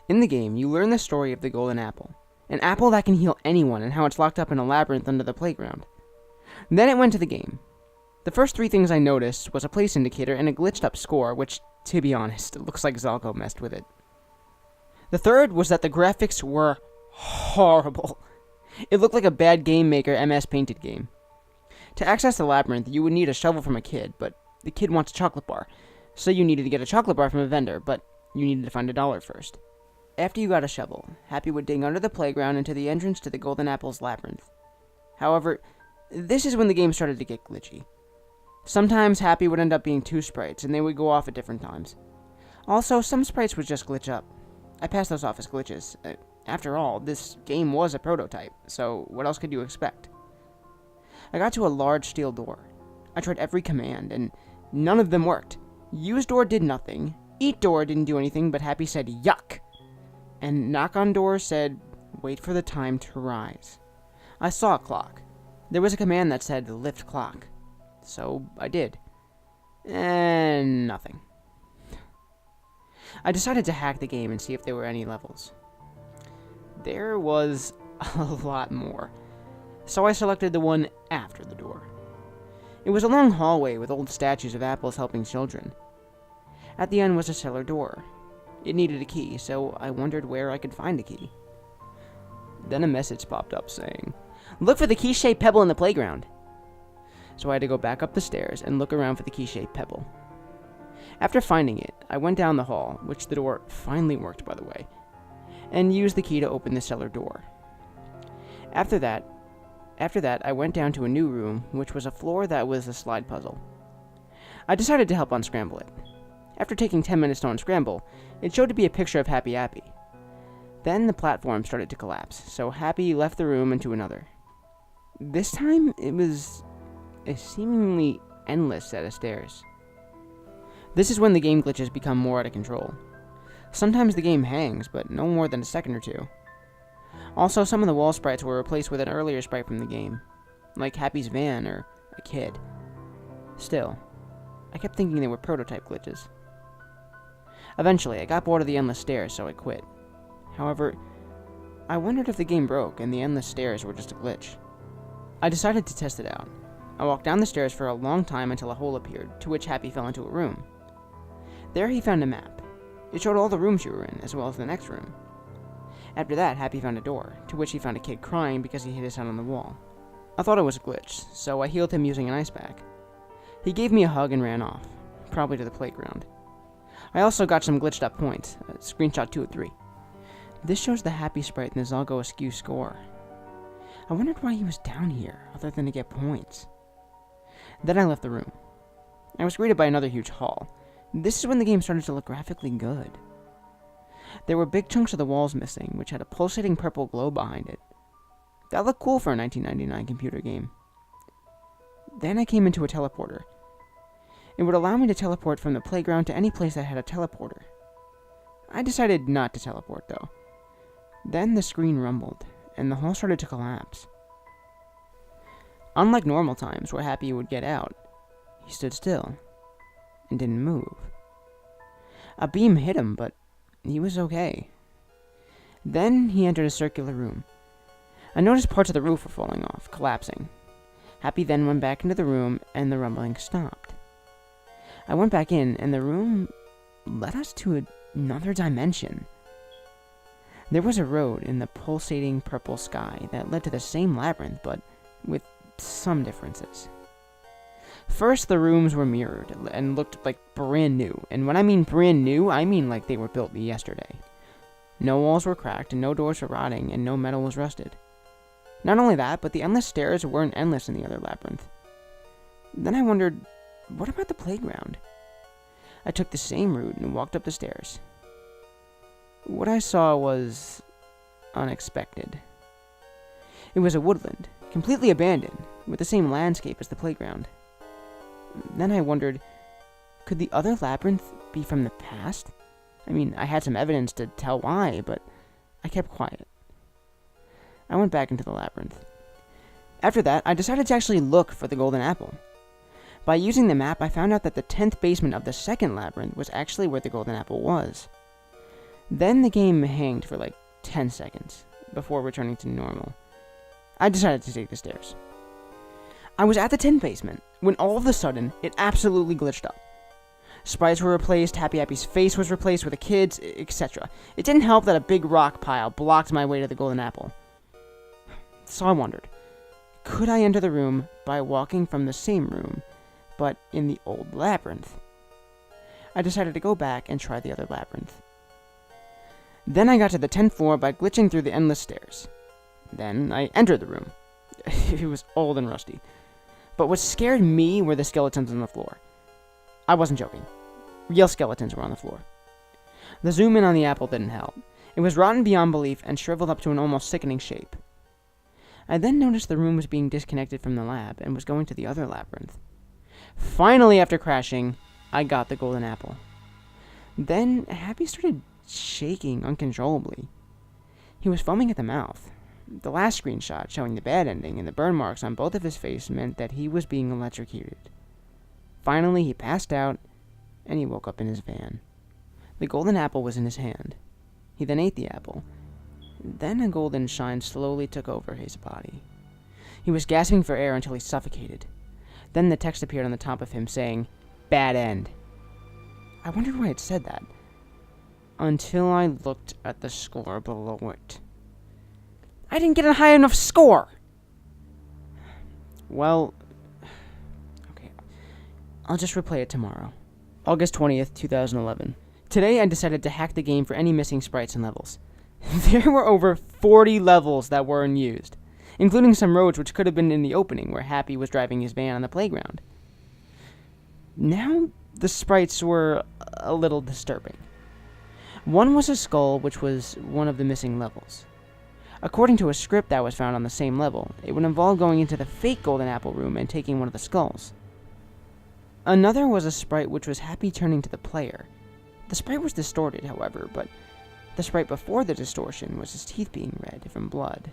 In the game, you learn the story of the Golden Apple, an apple that can heal anyone and how it's locked up in a labyrinth under the playground. Then it went to the game. The first three things I noticed was a place indicator and a glitched up score, which, to be honest, it looks like Zalgo messed with it. The third was that the graphics were horrible. It looked like a bad Game Maker MS Painted game. To access the labyrinth, you would need a shovel from a kid, but the kid wants a chocolate bar, so you needed to get a chocolate bar from a vendor, but you needed to find $1 first. After you got a shovel, Happy would dig under the playground into the entrance to the Golden Apple's labyrinth. However, this is when the game started to get glitchy. Sometimes Happy would end up being 2 sprites, and they would go off at different times. Also, some sprites would just glitch up. I passed those off as glitches. After all, this game was a prototype, so what else could you expect? I got to a large steel door. I tried every command, and none of them worked. Use door did nothing, eat door didn't do anything, but Happy said yuck, and knock on door said wait for the time to rise. I saw a clock. There was a command that said lift clock, so I did. And nothing. I decided to hack the game and see if there were any levels. There was a lot more, so I selected the one after the door. It was a long hallway with old statues of apples helping children. At the end was a cellar door. It needed a key, so I wondered where I could find a key. Then a message popped up saying, "Look for the key-shaped pebble in the playground." So I had to go back up the stairs and look around for the key-shaped pebble. After finding it, I went down the hall, which the door finally worked, by the way, and used the key to open the cellar door. After that, I went down to a new room, which was a floor that was a slide puzzle. I decided to help unscramble it. After taking 10 minutes to unscramble, it showed to be a picture of Happy Appy. Then the platform started to collapse, so Happy left the room into another. This time, it was a seemingly endless set of stairs. This is when the game glitches become more out of control. Sometimes the game hangs, but no more than a second or two. Also, some of the wall sprites were replaced with an earlier sprite from the game, like Happy's van or a kid. Still, I kept thinking they were prototype glitches. Eventually, I got bored of the endless stairs, so I quit. However, I wondered if the game broke and the endless stairs were just a glitch. I decided to test it out. I walked down the stairs for a long time until a hole appeared, to which Happy fell into a room. There he found a map. It showed all the rooms you were in, as well as the next room. After that, Happy found a door, to which he found a kid crying because he hit his head on the wall. I thought it was a glitch, so I healed him using an ice pack. He gave me a hug and ran off, probably to the playground. I also got some glitched up points, screenshot 2 of 3. This shows the Happy sprite in the Zalgo Askew score. I wondered why he was down here, other than to get points. Then I left the room. I was greeted by another huge hall. This is when the game started to look graphically good. There were big chunks of the walls missing, which had a pulsating purple glow behind it. That looked cool for a 1999 computer game. Then I came into a teleporter. It would allow me to teleport from the playground to any place that had a teleporter. I decided not to teleport, though. Then the screen rumbled, and the hall started to collapse. Unlike normal times where Happy would get out, he stood still and didn't move. A beam hit him, but he was okay. Then he entered a circular room. I noticed parts of the roof were falling off, collapsing. Happy then went back into the room, and the rumbling stopped. I went back in, and the room led us to another dimension. There was a road in the pulsating purple sky that led to the same labyrinth, but with some differences. First, the rooms were mirrored and looked like brand new, and when I mean brand new, I mean like they were built yesterday. No walls were cracked, and no doors were rotting, and no metal was rusted. Not only that, but the endless stairs weren't endless in the other labyrinth. Then I wondered, what about the playground? I took the same route and walked up the stairs. What I saw was unexpected. It was a woodland, completely abandoned, with the same landscape as the playground. Then I wondered, Could the other labyrinth be from the past? I mean, I had some evidence to tell why, but I kept quiet. I went back into the labyrinth. After that, I decided to actually look for the golden apple. By using the map, I found out that the 10th basement of the second labyrinth was actually where the golden apple was. Then the game hanged for like 10 seconds before returning to normal. I decided to take the stairs. I was at the 10th basement when all of a sudden it absolutely glitched up. Sprites were replaced, Happy Appy's face was replaced with the kids, etc. It didn't help that a big rock pile blocked my way to the golden apple. So I wondered, could I enter the room by walking from the same room, but in the old labyrinth? I decided to go back and try the other labyrinth. Then I got to the 10th floor by glitching through the endless stairs. Then I entered the room. It was old and rusty. But what scared me were the skeletons on the floor. I wasn't joking. Real skeletons were on the floor. The zoom in on the apple didn't help. It was rotten beyond belief and shriveled up to an almost sickening shape. I then noticed the room was being disconnected from the lab and was going to the other labyrinth. Finally, after crashing, I got the golden apple. Then Happy started shaking uncontrollably. He was foaming at the mouth. The last screenshot showing the bad ending and the burn marks on both of his face meant that he was being electrocuted. Finally, he passed out, and he woke up in his van. The golden apple was in his hand. He then ate the apple. Then a golden shine slowly took over his body. He was gasping for air until he suffocated. Then the text appeared on the top of him saying, "Bad end." I wondered why it said that, until I looked at the score below it. I didn't get a high enough score! Well, okay, I'll just replay it tomorrow. August 20th, 2011. Today I decided to hack the game for any missing sprites and levels. There were over 40 levels that were unused, including some roads which could have been in the opening where Happy was driving his van on the playground. Now, the sprites were a little disturbing. One was a skull, which was one of the missing levels. According to a script that was found on the same level, it would involve going into the fake golden apple room and taking one of the skulls. Another was a sprite which was Happy turning to the player. The sprite was distorted, however, but the sprite before the distortion was his teeth being red from blood.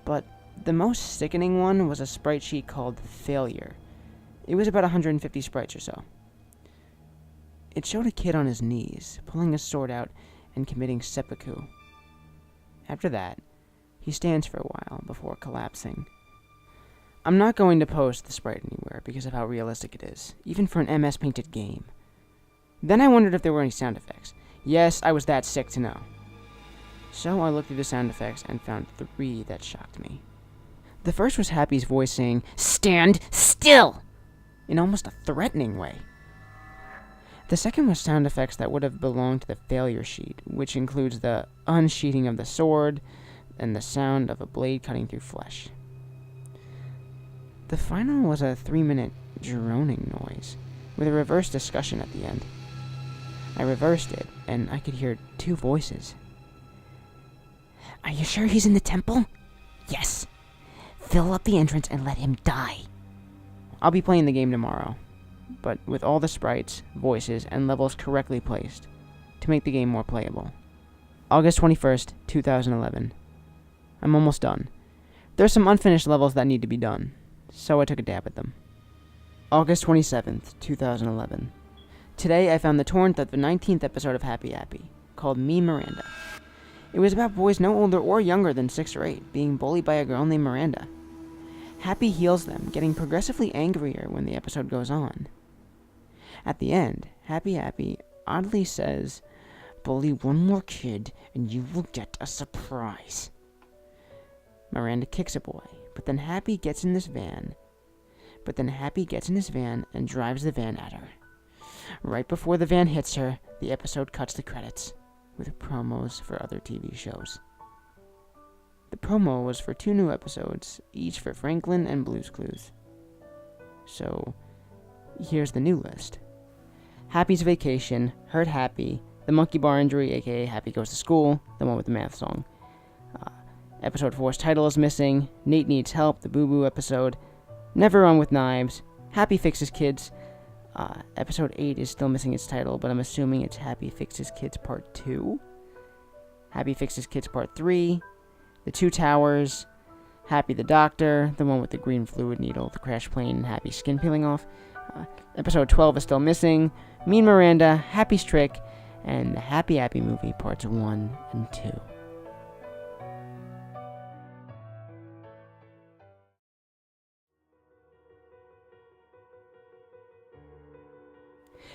But the most sickening one was a sprite sheet called Failure. It was about 150 sprites or so. It showed a kid on his knees, pulling a sword out and committing seppuku. After that, he stands for a while before collapsing. I'm not going to post the sprite anywhere because of how realistic it is, even for an MS-painted game. Then I wondered if there were any sound effects. Yes, I was that sick to know. So I looked through the sound effects and found 3 that shocked me. The first was Happy's voice saying, "Stand still!" in almost a threatening way. The second was sound effects that would have belonged to the failure sheet, which includes the unsheathing of the sword and the sound of a blade cutting through flesh. The final was a 3-minute droning noise, with a reverse discussion at the end. I reversed it, and I could hear 2 voices. "Are you sure he's in the temple?" "Yes. Fill up the entrance and let him die." I'll be playing the game tomorrow, but with all the sprites, voices, and levels correctly placed, to make the game more playable. August 21st, 2011. I'm almost done. There's some unfinished levels that need to be done, so I took a dab at them. August 27th, 2011. Today I found the torrent of the 19th episode of Happy Appy, called Me Miranda. It was about boys no older or younger than 6 or 8 being bullied by a girl named Miranda. Happy heals them, getting progressively angrier when the episode goes on. At the end, Happy Appy oddly says, "Bully one more kid and you will get a surprise." Miranda kicks a boy, but then Happy gets in his van and drives the van at her. Right before the van hits her, the episode cuts to credits, with promos for other TV shows. The promo was for 2 new episodes, each for Franklin and Blue's Clues. So, here's the new list. Happy's Vacation, Hurt Happy, The Monkey Bar Injury, aka Happy Goes to School, the one with the math song. Episode 4's title is missing, Nate Needs Help, the Boo Boo episode, Never Run with Knives, Happy Fixes Kids, Episode 8 is still missing its title, but I'm assuming it's Happy Fixes Kids Part 2. Happy Fixes Kids Part 3. The Two Towers. Happy the Doctor. The one with the green fluid needle. The crash plane. And Happy skin peeling off. Episode 12 is still missing. Mean Miranda. Happy's Trick. And the Happy Appy movie Parts 1 and 2.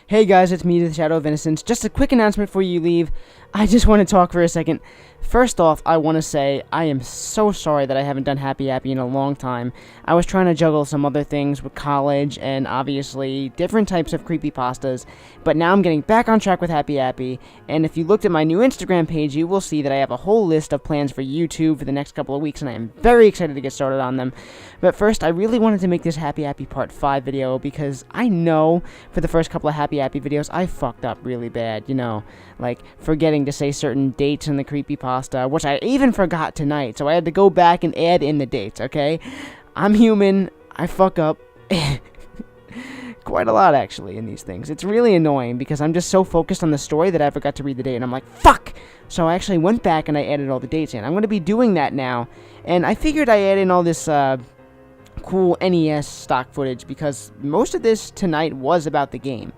Hey guys, it's me, TheShadowOfInnocence. Just a quick announcement before you leave. I just want to talk for a second. First off, I want to say I am so sorry that I haven't done Happy Appy in a long time. I was trying to juggle some other things with college and obviously different types of creepypastas, but now I'm getting back on track with Happy Appy, and if you looked at my new Instagram page, you will see that I have a whole list of plans for YouTube for the next couple of weeks, and I am very excited to get started on them. But first, I really wanted to make this Happy Appy Part 5 video because I know for the first couple of Happy Appy videos, I fucked up really bad, you know, like forgetting to say certain dates in the creepypasta, which I even forgot tonight, so I had to go back and add in the dates, okay? I'm human, I fuck up quite a lot, actually, in these things. It's really annoying because I'm just so focused on the story that I forgot to read the date, and I'm like, fuck! So I actually went back and I added all the dates in. I'm going to be doing that now, and I figured I add in all this, cool NES stock footage because most of this tonight was about the game.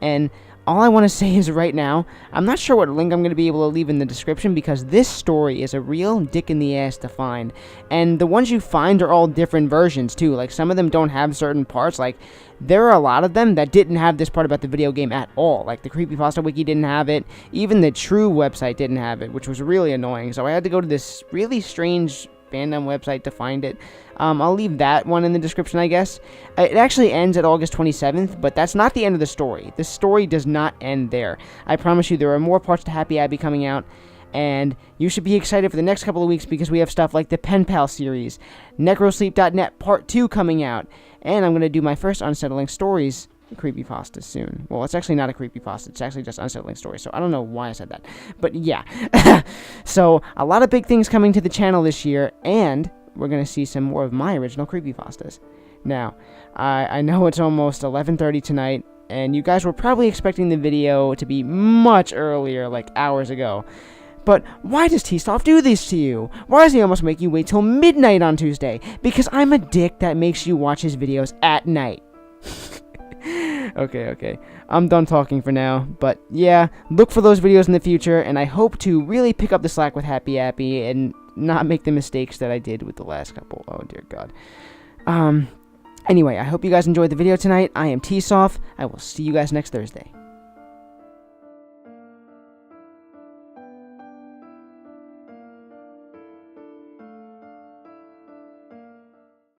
And all I want to say is right now, I'm not sure what link I'm going to be able to leave in the description because this story is a real dick in the ass to find. And the ones you find are all different versions too. Like some of them don't have certain parts. Like there are a lot of them that didn't have this part about the video game at all. Like the Creepypasta Wiki didn't have it. Even the True website didn't have it, which was really annoying. So I had to go to this really strange fandom website to find it. I'll leave that one in the description, I guess. It actually ends at August 27th, but that's not the end of the story. The story does not end there. I promise you there are more parts to Happy Appy coming out, and you should be excited for the next couple of weeks because we have stuff like the Pen Pal series, Necrosleep.net Part 2 coming out, and I'm going to do my first Unsettling Stories creepypasta soon. Well, it's actually not a creepypasta, it's actually just Unsettling Stories, so I don't know why I said that. But yeah. So, a lot of big things coming to the channel this year, and we're going to see some more of my original creepypastas. Now, I know it's almost 11:30 tonight, and you guys were probably expecting the video to be much earlier, like hours ago. But why does TSOF do this to you? Why does he almost make you wait till midnight on Tuesday? Because I'm a dick that makes you watch his videos at night. Okay. I'm done talking for now, but yeah, look for those videos in the future, and I hope to really pick up the slack with Happy Appy and not make the mistakes that I did with the last couple. Oh, dear God. Anyway, I hope you guys enjoyed the video tonight. I am TSOF. I will see you guys next Thursday.